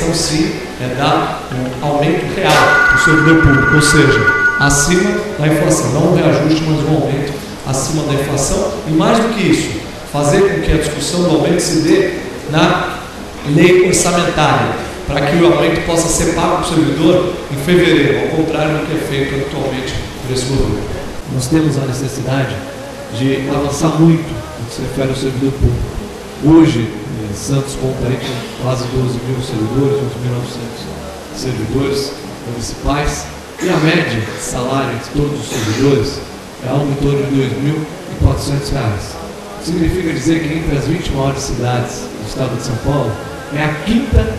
questão sim é dar um aumento real para o servidor público, ou seja, acima da inflação, não um reajuste, mas um aumento acima da inflação, e mais do que isso, fazer com que a discussão do aumento se dê na lei orçamentária, para que o aumento possa ser pago para o servidor em fevereiro, ao contrário do que é feito atualmente por esse governo. Nós temos a necessidade de avançar muito no que se refere ao servidor público. Hoje, Santos conta aí com quase 12 mil servidores, 11.900 servidores municipais, e a média de salário de todos os servidores é algo em torno de R$ 2.400. Significa dizer que entre as 20 maiores cidades do estado de São Paulo é a quinta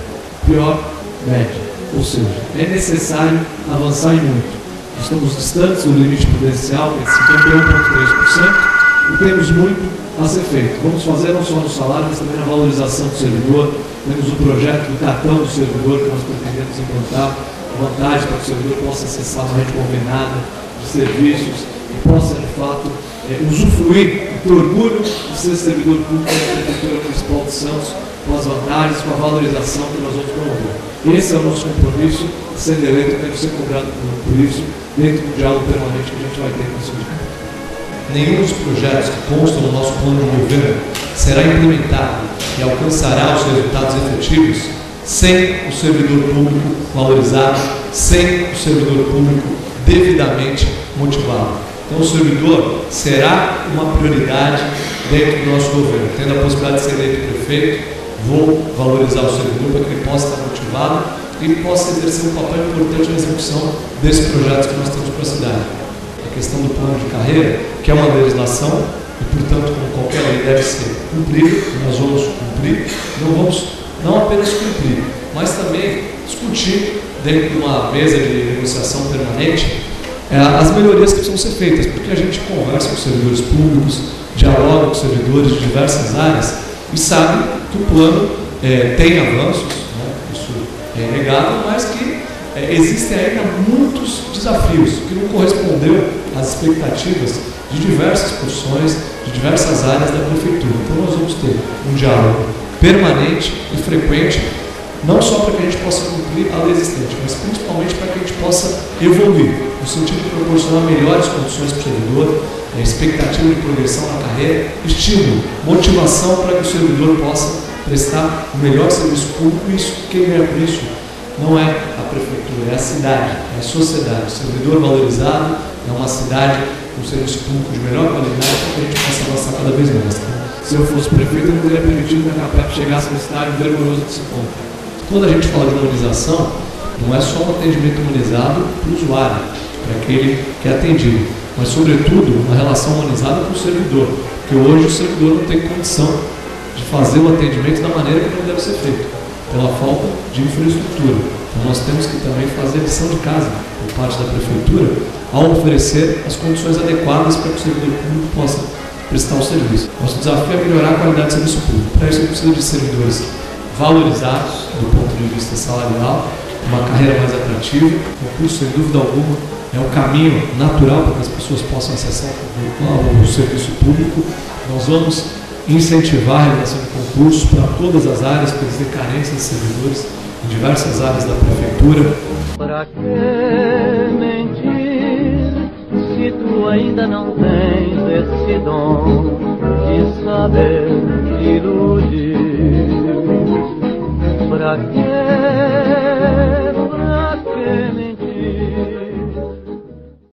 pior média, ou seja, é necessário avançar em muito. Estamos distantes do limite prudencial, que é de 51,3%, e temos muito a ser feito. Vamos fazer não só no salário, mas também na valorização do servidor. Temos o projeto do cartão do servidor que nós pretendemos implantar, vantagem para que o servidor possa acessar uma rede convenada de serviços e possa, de fato, usufruir do orgulho de ser servidor público da Prefeitura Municipal de Santos, com as vantagens, com a valorização que nós vamos promover. Esse é o nosso compromisso, sendo eleito, deve ser cobrado por isso, dentro do diálogo permanente que a gente vai ter com o sindicato. Nenhum dos projetos que constam no nosso plano de governo será implementado e alcançará os resultados efetivos sem o servidor público valorizado, sem o servidor público devidamente motivado. Então, o servidor será uma prioridade dentro do nosso governo. Tendo a possibilidade de ser eleito prefeito, vou valorizar o servidor para que ele possa estar motivado e possa exercer um papel importante na execução desses projetos que nós temos para a cidade. A questão do plano de carreira, que é uma legislação e, portanto, como qualquer lei deve ser cumprida, nós vamos cumprir, não apenas cumprir, mas também discutir dentro de uma mesa de negociação permanente as melhorias que precisam ser feitas, porque a gente conversa com servidores públicos, dialoga com servidores de diversas áreas e sabe que o plano tem avanços, né? Isso é inegável, mas que existem ainda muitos desafios que não correspondeu às expectativas de diversas profissões, de diversas áreas da prefeitura. Então nós vamos ter um diálogo permanente e frequente, não só para que a gente possa cumprir a lei existente, mas principalmente para que a gente possa evoluir, no sentido de proporcionar melhores condições para o servidor, expectativa de progressão na carreira, estímulo, motivação para que o servidor possa prestar o melhor serviço público. Isso, quem ganha por isso não é a prefeitura, é a cidade, é a sociedade. O servidor valorizado é uma cidade com serviço público de melhor qualidade para que a gente possa avançar cada vez mais. Se eu fosse prefeito, eu não teria permitido que a CAPEP chegasse no estágio vergonhoso desse ponto. Quando a gente fala de humanização, não é só um atendimento humanizado para o usuário, para aquele que é atendido, mas, sobretudo, uma relação humanizada com o servidor, porque hoje o servidor não tem condição de fazer o atendimento da maneira que deve ser feito, pela falta de infraestrutura. Então, nós temos que também fazer a lição de casa, por parte da prefeitura, ao oferecer as condições adequadas para que o servidor público possa prestar o serviço. Nosso desafio é melhorar a qualidade do serviço público. Para isso, a gente precisa de servidores valorizados do ponto de vista salarial, uma carreira mais atrativa. O concurso, sem dúvida alguma, é o caminho natural para que as pessoas possam acessar o serviço público. Nós vamos incentivar a realização de concursos para todas as áreas, porque existem carências de servidores em diversas áreas da prefeitura. Para que mentir se tu ainda não tens esse dom de saber iludir? Para que